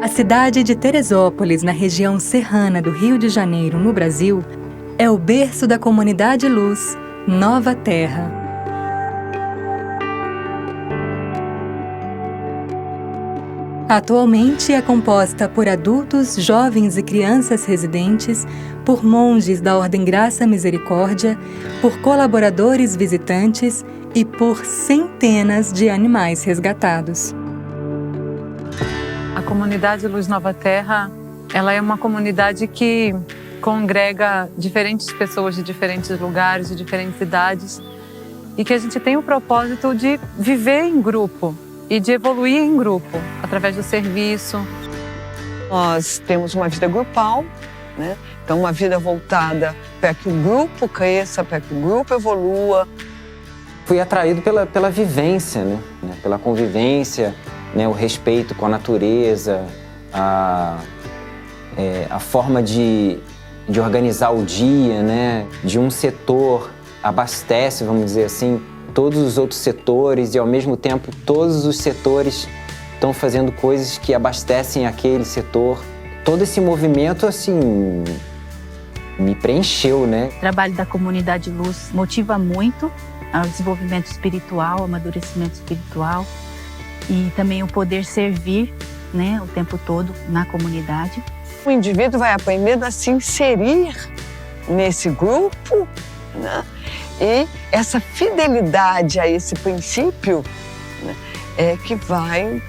A cidade de Teresópolis, na região serrana do Rio de Janeiro, no Brasil, é o berço da comunidade Luz Nova Terra. Atualmente é composta por adultos, jovens e crianças residentes, por monges da Ordem Graça Misericórdia, por colaboradores visitantes e por centenas de animais resgatados. A comunidade Luz Nova Terra, ela é uma comunidade que congrega diferentes pessoas de diferentes lugares, de diferentes idades, e que a gente tem o propósito de viver em grupo e de evoluir em grupo, através do serviço. Nós temos uma vida grupal, né? Então uma vida voltada para que o grupo cresça, para que o grupo evolua. Fui atraído pela vivência, né? Pela convivência, né? O respeito com a natureza, a forma de organizar o dia, né? De um setor abastece, vamos dizer assim, todos os outros setores e, ao mesmo tempo, todos os setores estão fazendo coisas que abastecem aquele setor. Todo esse movimento, assim, me preencheu, né? O trabalho da comunidade Luz motiva muito ao desenvolvimento espiritual, amadurecimento espiritual e também o poder servir, né, o tempo todo na comunidade. O indivíduo vai aprendendo a se inserir nesse grupo, né? E essa fidelidade a esse princípio, né, é que vai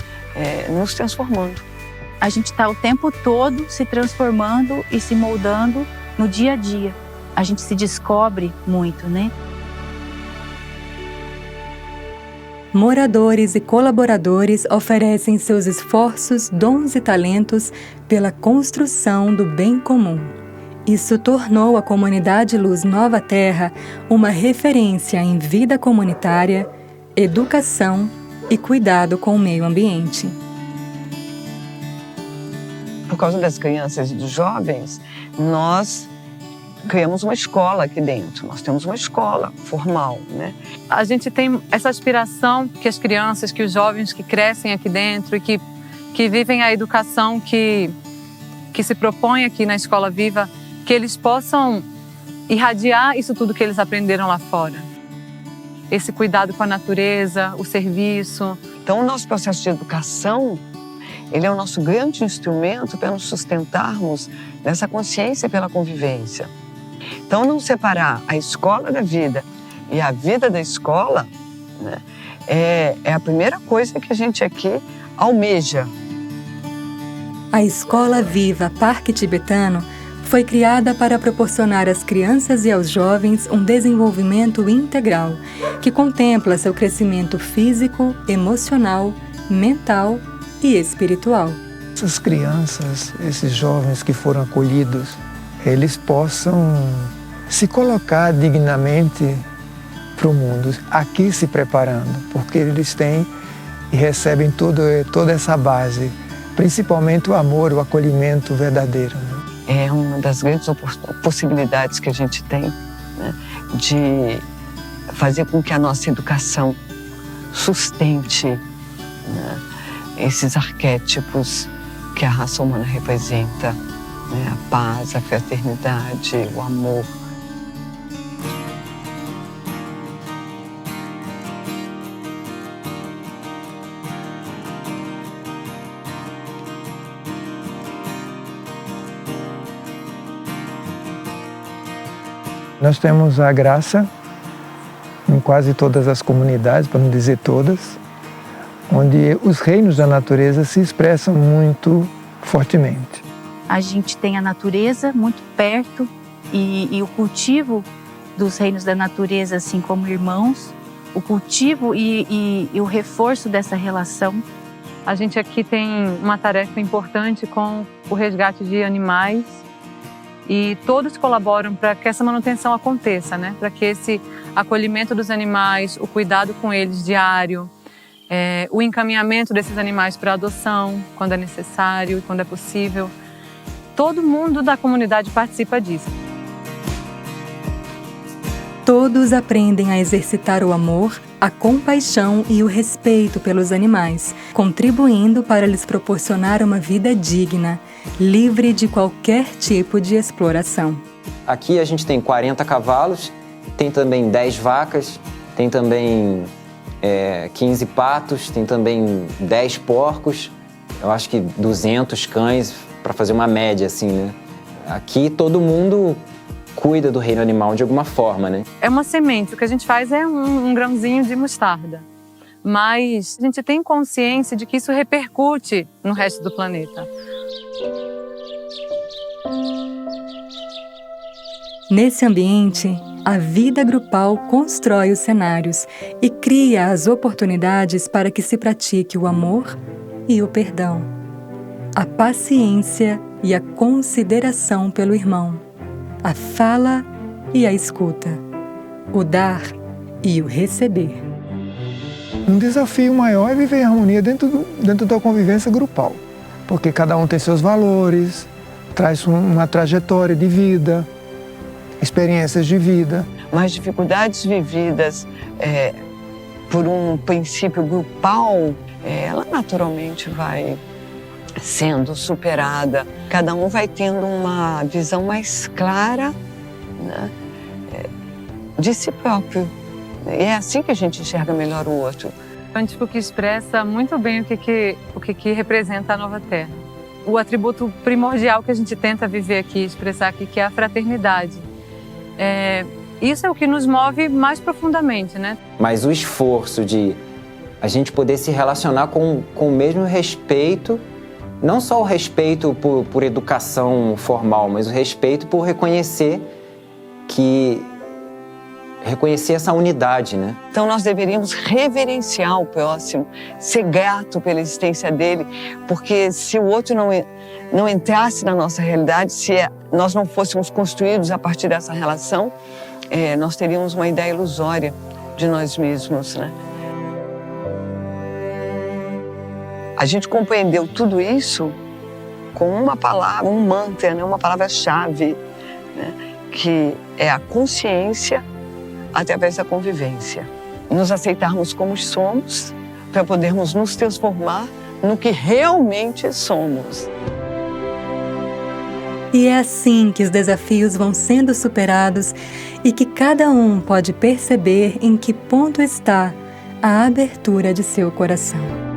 nos transformando. A gente está o tempo todo se transformando e se moldando no dia a dia. A gente se descobre muito, né? Moradores e colaboradores oferecem seus esforços, dons e talentos pela construção do bem comum. Isso tornou a comunidade Luz Nova Terra uma referência em vida comunitária, educação e cuidado com o meio ambiente. Por causa das crianças e dos jovens, nós criamos uma escola aqui dentro. Nós temos uma escola formal, né? A gente tem essa aspiração que as crianças, que os jovens que crescem aqui dentro e que vivem a educação que se propõe aqui na Escola Viva, que eles possam irradiar isso tudo que eles aprenderam lá fora. Esse cuidado com a natureza, o serviço. Então, o nosso processo de educação, ele é o nosso grande instrumento para nos sustentarmos nessa consciência pela convivência. Então, não separar a escola da vida e a vida da escola, né, é a primeira coisa que a gente aqui almeja. A Escola Viva Parque Tibetano foi criada para proporcionar às crianças e aos jovens um desenvolvimento integral, que contempla seu crescimento físico, emocional, mental e espiritual. Essas crianças, esses jovens que foram acolhidos, eles possam se colocar dignamente para o mundo, aqui se preparando, porque eles têm e recebem toda essa base, principalmente o amor, o acolhimento verdadeiro, né? É uma das grandes possibilidades que a gente tem, né, de fazer com que a nossa educação sustente, né, esses arquétipos que a raça humana representa, né, a paz, a fraternidade, o amor. Nós temos a graça em quase todas as comunidades, para não dizer todas, onde os reinos da natureza se expressam muito fortemente. A gente tem a natureza muito perto e o cultivo dos reinos da natureza, assim como irmãos, o cultivo e o reforço dessa relação. A gente aqui tem uma tarefa importante com o resgate de animais e todos colaboram para que essa manutenção aconteça, né? Para que esse acolhimento dos animais, o cuidado com eles diário, o encaminhamento desses animais para adoção, quando é necessário e quando é possível. Todo mundo da comunidade participa disso. Todos aprendem a exercitar o amor a compaixão e o respeito pelos animais, contribuindo para lhes proporcionar uma vida digna, livre de qualquer tipo de exploração. Aqui a gente tem 40 cavalos, tem também 10 vacas, tem também 15 patos, tem também 10 porcos, eu acho que 200 cães, para fazer uma média assim, né? Aqui todo mundo cuida do reino animal de alguma forma, né? É uma semente, o que a gente faz é um grãozinho de mostarda. Mas a gente tem consciência de que isso repercute no resto do planeta. Nesse ambiente, a vida grupal constrói os cenários e cria as oportunidades para que se pratique o amor e o perdão, a paciência e a consideração pelo irmão, a fala e a escuta, o dar e o receber. Um desafio maior é viver em harmonia dentro da convivência grupal, porque cada um tem seus valores, traz uma trajetória de vida, experiências de vida. Mas dificuldades vividas por um princípio grupal, ela naturalmente vai sendo superada. Cada um vai tendo uma visão mais clara, né, de si próprio. E é assim que a gente enxerga melhor o outro. O cântico que expressa muito bem o que representa a Nova Terra. O atributo primordial que a gente tenta viver aqui, expressar aqui, que é a fraternidade. Isso é o que nos move mais profundamente, né? Mas o esforço de a gente poder se relacionar com o mesmo respeito, não só o respeito por educação formal, mas o respeito por reconhecer essa unidade, né? Então nós deveríamos reverenciar o próximo, ser grato pela existência dele, porque se o outro não entrasse na nossa realidade, se nós não fôssemos construídos a partir dessa relação, nós teríamos uma ideia ilusória de nós mesmos, né? A gente compreendeu tudo isso com uma palavra, um mantra, né? Uma palavra-chave, né? Que é a consciência através da convivência. Nos aceitarmos como somos, para podermos nos transformar no que realmente somos. E é assim que os desafios vão sendo superados e que cada um pode perceber em que ponto está a abertura de seu coração.